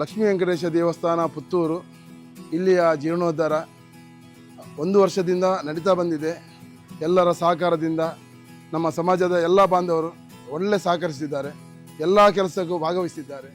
ಲಕ್ಷ್ಮೀ ವೆಂಕಟೇಶ ದೇವಸ್ಥಾನ ಪುತ್ತೂರು ಇಲ್ಲಿಯ ಜೀರ್ಣೋದ್ಧಾರ 1 ವರ್ಷದಿಂದ ನಡೀತಾ ಬಂದಿದೆ. ಎಲ್ಲರ ಸಹಕಾರದಿಂದ ನಮ್ಮ ಸಮಾಜದ ಎಲ್ಲ ಬಾಂಧವರು ಒಳ್ಳೆ ಸಹಕರಿಸಿದ್ದಾರೆ, ಎಲ್ಲ ಕೆಲಸಕ್ಕೂ ಭಾಗವಹಿಸಿದ್ದಾರೆ.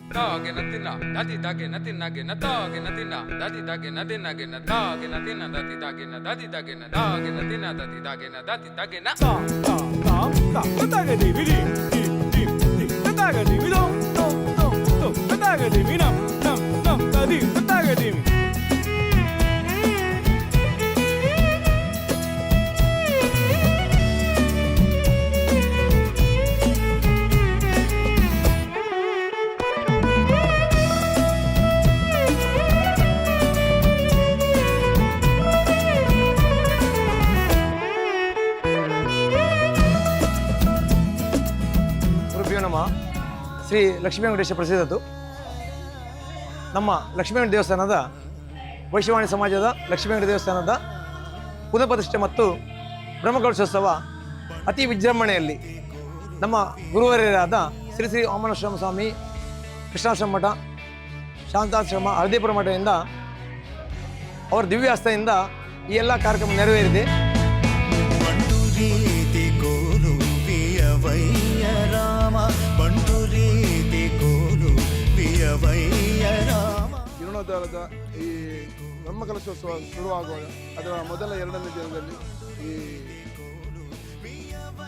ಶ್ರೀ ಲಕ್ಷ್ಮೀ ವೆಂಕಟೇಶ ಪ್ರಸಿದ್ಧದ್ದು. ನಮ್ಮ ಲಕ್ಷ್ಮೀ ವೆಂಕಟ ದೇವಸ್ಥಾನದ ವೈಶ್ಯವಾಣಿ ಸಮಾಜದ ಲಕ್ಷ್ಮೀ ವೆಂಕಟ ದೇವಸ್ಥಾನದ ಪುನಃಪ್ರತಿಷ್ಠೆ ಮತ್ತು ಬ್ರಹ್ಮಕಲಶೋತ್ಸವ ಅತಿ ವಿಜೃಂಭಣೆಯಲ್ಲಿ ನಮ್ಮ ಗುರುವರ್ಯರಾದ ಶ್ರೀ ಶ್ರೀ ವಾಮನಾಶ್ರಮ ಸ್ವಾಮಿ, ಕೃಷ್ಣಾಶ್ರಮ ಮಠ, ಶಾಂತಾಶ್ರಮ, ಹಳದಿಪುರ ಮಠದಿಂದ ಅವರ ದಿವ್ಯ ಹಸ್ತದಿಂದ ಈ ಎಲ್ಲ ಕಾರ್ಯಕ್ರಮ ನೆರವೇರಿದೆ. ಜೀರ್ಣೋದ್ಧಾರದ ಈ ಬ್ರಹ್ಮಕಲಶೋತ್ಸವ ಶುರುವಾಗುವಾಗ ಅದರ ಮೊದಲ 2ನೇ ದಿನದಲ್ಲಿ ಈ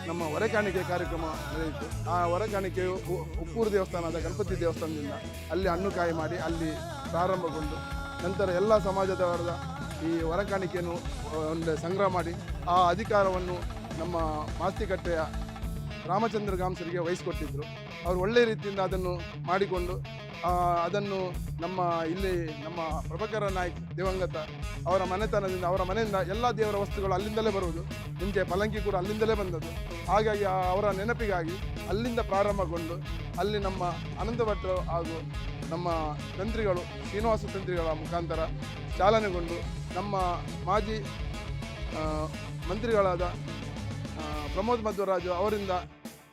ನಮ್ಮ ಹೊರೆಕಾಣಿಕೆ ಕಾರ್ಯಕ್ರಮ ನಡೆಯಿತು. ಆ ಹೊರೆಕಾಣಿಕೆಯು ಉಪ್ಪೂರು ದೇವಸ್ಥಾನದ ಗಣಪತಿ ದೇವಸ್ಥಾನದಿಂದ ಅಲ್ಲಿ ಹಣ್ಣುಕಾಯಿ ಮಾಡಿ ಅಲ್ಲಿ ಪ್ರಾರಂಭಗೊಂಡು ನಂತರ ಎಲ್ಲ ಸಮಾಜದವರ ಈ ಹೊರೆಕಾಣಿಕೆಯನ್ನು ಒಂದು ಸಂಗ್ರಹ ಮಾಡಿ ಆ ಅಧಿಕಾರವನ್ನು ನಮ್ಮ ಮಾಸ್ತಿಕಟ್ಟೆಯ ರಾಮಚಂದ್ರ ಗಾಂಸರಿಗೆ ವಹಿಸಿಕೊಟ್ಟಿದ್ದರು. ಅವರು ಒಳ್ಳೆಯ ರೀತಿಯಿಂದ ಅದನ್ನು ಮಾಡಿಕೊಂಡು ಅದನ್ನು ನಮ್ಮ ಪ್ರಭಾಕರ ನಾಯ್ಕ್ ದಿವಂಗತ ಅವರ ಮನೆತನದಿಂದ, ಅವರ ಮನೆಯಿಂದ ಎಲ್ಲ ದೇವರ ವಸ್ತುಗಳು ಅಲ್ಲಿಂದಲೇ ಬರುವುದು. ಮುಂಚೆ ಪಲ್ಲಂಕಿ ಕೂಡ ಅಲ್ಲಿಂದಲೇ ಬಂದದ್ದು. ಹಾಗಾಗಿ ಅವರ ನೆನಪಿಗಾಗಿ ಅಲ್ಲಿಂದ ಪ್ರಾರಂಭಗೊಂಡು ಅಲ್ಲಿ ನಮ್ಮ ಅನಂತ ಭಟ್ರು ಹಾಗೂ ನಮ್ಮ ತಂತ್ರಿಗಳು ಶ್ರೀನಿವಾಸ ತಂತ್ರಿಗಳ ಮುಖಾಂತರ ಚಾಲನೆಗೊಂಡು ನಮ್ಮ ಮಾಜಿ ಮಂತ್ರಿಗಳಾದ ಪ್ರಮೋದ್ ಮಧ್ವರಾಜು ಅವರಿಂದ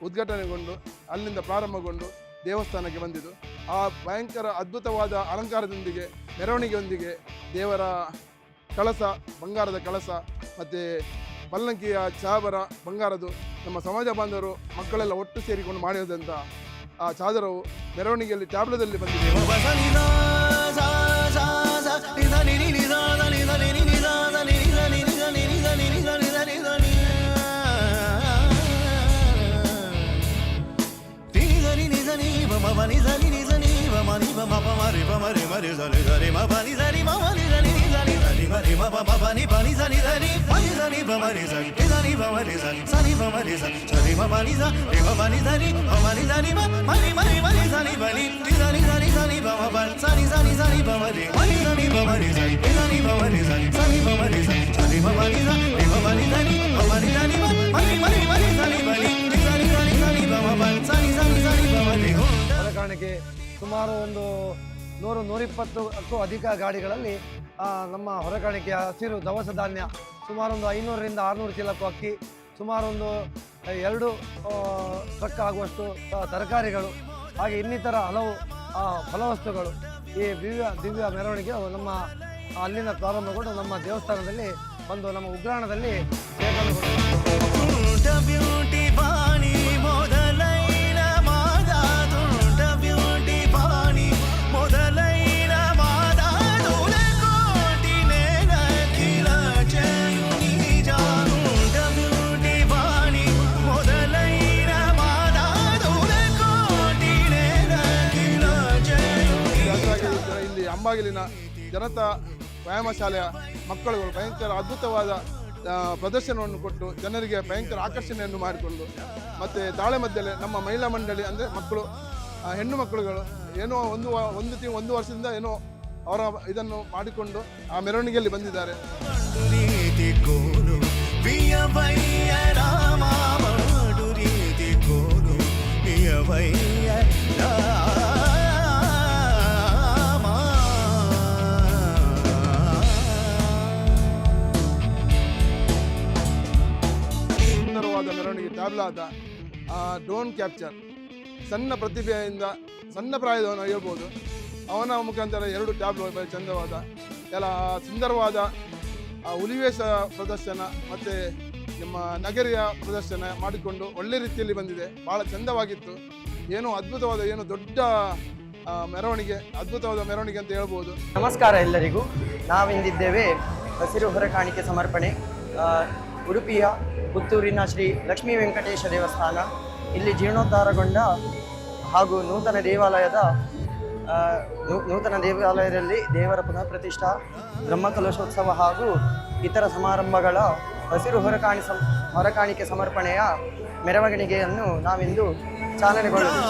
ಉದ್ಘಾಟನೆಗೊಂಡು ಅಲ್ಲಿಂದ ಪ್ರಾರಂಭಗೊಂಡು ದೇವಸ್ಥಾನಕ್ಕೆ ಬಂದಿದ್ದು. ಆ ಭಯಂಕರ ಅದ್ಭುತವಾದ ಅಲಂಕಾರದೊಂದಿಗೆ, ಮೆರವಣಿಗೆಯೊಂದಿಗೆ ದೇವರ ಕಳಸ, ಬಂಗಾರದ ಕಳಸ ಮತ್ತು ಪಲ್ಲಂಕಿಯ ಚಾಬರ ಬಂಗಾರದು ನಮ್ಮ ಸಮಾಜ ಬಾಂಧವರು ಮಕ್ಕಳೆಲ್ಲ ಒಟ್ಟು ಸೇರಿಕೊಂಡು ಮಾಡಿದಂಥ ಆ ಚಾದರವು ಮೆರವಣಿಗೆಯಲ್ಲಿ ಟ್ಯಾಬ್ಲದಲ್ಲಿ ಬಂದಿದೆ. ಹೊರೆಕಾಣಿಕೆ ಸುಮಾರು ಒಂದು 100-120ಕ್ಕೂ ಅಧಿಕ ಗಾಡಿಗಳಲ್ಲಿ ನಮ್ಮ ಹೊರೆಕಾಣಿಕೆಯ ಹಸಿರು ದವಸ ಧಾನ್ಯ ಸುಮಾರು ಒಂದು 500ರಿಂದ 600 ಚೀಲಕ್ಕೂ ಅಕ್ಕಿ, ಸುಮಾರು ಒಂದು 2 ಟ್ರಕ್ ಆಗುವಷ್ಟು ತರಕಾರಿಗಳು, ಹಾಗೆ ಇನ್ನಿತರ ಹಲವು ಫಲವಸ್ತುಗಳು ಈ ದಿವ್ಯ ಮೆರವಣಿಗೆ ನಮ್ಮ ಅಲ್ಲಿಂದ ಪ್ರಾರಂಭಗೊಂಡು ನಮ್ಮ ದೇವಸ್ಥಾನದಲ್ಲಿ ಬಂದು ನಮ್ಮ ಉಗ್ರಾಣದಲ್ಲಿ ಅಂಬಾಗಿಲಿನ ಜನತಾ ವ್ಯಾಯಾಮ ಶಾಲೆಯ ಮಕ್ಕಳುಗಳು ಭಯಂಕರ ಅದ್ಭುತವಾದ ಪ್ರದರ್ಶನವನ್ನು ಕೊಟ್ಟು ಜನರಿಗೆ ಭಯಂಕರ ಆಕರ್ಷಣೆಯನ್ನು ಮಾಡಿಕೊಂಡು, ಮತ್ತು ತಾಳೆ ಮಧ್ಯೆ ನಮ್ಮ ಮಹಿಳಾ ಮಂಡಳಿ ಅಂದರೆ ಮಕ್ಕಳು, ಹೆಣ್ಣು ಮಕ್ಕಳುಗಳು ಏನೋ ಒಂದು ವರ್ಷದಿಂದ ಏನೋ ಅವರ ಇದನ್ನು ಮಾಡಿಕೊಂಡು ಆ ಮೆರವಣಿಗೆಯಲ್ಲಿ ಬಂದಿದ್ದಾರೆ. ಮೆರವಣಿಗೆ ಟ್ಯಾಬ್ಲಾದ ಡ್ರೋನ್ ಕ್ಯಾಪ್ಚರ್, ಸಣ್ಣ ಪ್ರತಿಭೆಯಿಂದ ಸಣ್ಣ ಪ್ರಾಯದವನು ಹೇಳ್ಬೋದು, ಅವನ ಮುಖಾಂತರ 2 ಟ್ಯಾಬ್ಲು ಚಂದವಾದ ಎಲ್ಲ ಸುಂದರವಾದ ಹುಲಿವೇಷ ಪ್ರದರ್ಶನ ಮತ್ತು ನಮ್ಮ ನಗರಿಯ ಪ್ರದರ್ಶನ ಮಾಡಿಕೊಂಡು ಒಳ್ಳೆ ರೀತಿಯಲ್ಲಿ ಬಂದಿದೆ. ಭಾಳ ಚಂದವಾಗಿತ್ತು. ಏನೋ ಅದ್ಭುತವಾದ ದೊಡ್ಡ ಮೆರವಣಿಗೆ, ಅದ್ಭುತವಾದ ಮೆರವಣಿಗೆ ಅಂತ ಹೇಳ್ಬೋದು. ನಮಸ್ಕಾರ ಎಲ್ಲರಿಗೂ. ನಾವಿಂದಿದ್ದೇವೆ ಹಸಿರು ಹೊರಕಾಣಿಕೆ ಸಮರ್ಪಣೆ ಉಡುಪಿಯ ಪುತ್ತೂರಿನ ಶ್ರೀ ಲಕ್ಷ್ಮೀ ವೆಂಕಟೇಶ ದೇವಸ್ಥಾನ. ಇಲ್ಲಿ ಜೀರ್ಣೋದ್ಧಾರಗೊಂಡ ಹಾಗೂ ನೂತನ ದೇವಾಲಯದಲ್ಲಿ ದೇವರ ಪುನಃ ಪ್ರತಿಷ್ಠಾ ಬ್ರಹ್ಮಕಲಶೋತ್ಸವ ಹಾಗೂ ಇತರ ಸಮಾರಂಭಗಳ ಹಸಿರು ಹೊರಕಾಣಿಕೆ ಸಮರ್ಪಣೆಯ ಮೆರವಣಿಗೆಯನ್ನು ನಾವಿಂದು ಚಾಲನೆಗೊಳ್ಳುತ್ತೇವೆ.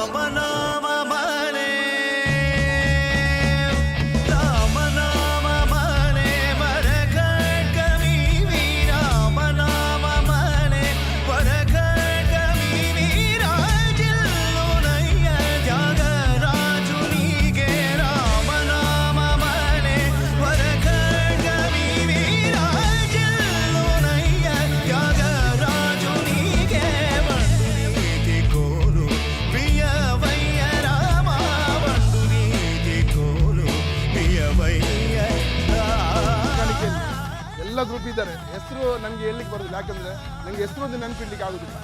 ಎಲ್ಲ ಗ್ರೂಪ್ ಇದ್ದಾರೆ. ಹೆಸರು ನನಗೆ ಹೇಳಲಿಕ್ಕೆ ಬರೋದಿಲ್ಲ, ಯಾಕಂದರೆ ನನಗೆ ಹೆಸರು ಒಂದು ನೆನಪಿಡ್ಲಿಕ್ಕೆ ಆಗೋದಿಲ್ಲ.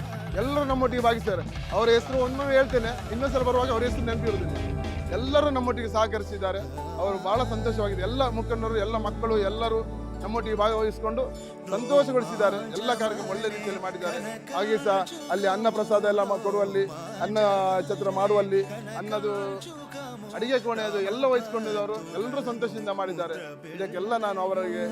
ಎಲ್ಲರೂ ನಮ್ಮೊಟ್ಟಿಗೆ ಭಾಗಿಸ್ತಾರೆ. ಅವರ ಹೆಸರು ಒಮ್ಮೆ ಹೇಳ್ತೇನೆ, ಇನ್ನೊಂದ್ಸಲ ಬರುವಾಗ ಅವ್ರ ಹೆಸರು ನೆನಪಿರೋದಿಲ್ಲ. ಎಲ್ಲರೂ ನಮ್ಮೊಟ್ಟಿಗೆ ಸಹಕರಿಸಿದ್ದಾರೆ. ಅವರು ಭಾಳ ಸಂತೋಷವಾಗಿದೆ. ಎಲ್ಲ ಮುಖಂಡರು, ಎಲ್ಲ ಮಕ್ಕಳು ಎಲ್ಲರೂ ನಮ್ಮೊಟ್ಟಿಗೆ ಭಾಗವಹಿಸಿಕೊಂಡು ಸಂತೋಷಗೊಳಿಸಿದ್ದಾರೆ. ಎಲ್ಲ ಕಾರ್ಯಕ್ರಮ ಒಳ್ಳೆ ರೀತಿಯಲ್ಲಿ ಮಾಡಿದ್ದಾರೆ. ಹಾಗೆ ಸಹ ಅಲ್ಲಿ ಅನ್ನ ಪ್ರಸಾದ ಎಲ್ಲ ಕೊಡುವಲ್ಲಿ, ಅನ್ನ ಛತ್ರ ಮಾಡುವಲ್ಲಿ, ಅನ್ನದು ಅಡಿಗೆ ಕೋಣೆ ಅದು ಎಲ್ಲ ವಹಿಸಿಕೊಂಡಿದ್ದವರು ಎಲ್ಲರೂ ಸಂತೋಷದಿಂದ ಮಾಡಿದ್ದಾರೆ. ಇದಕ್ಕೆಲ್ಲ ನಾನು ಅವರಿಗೆ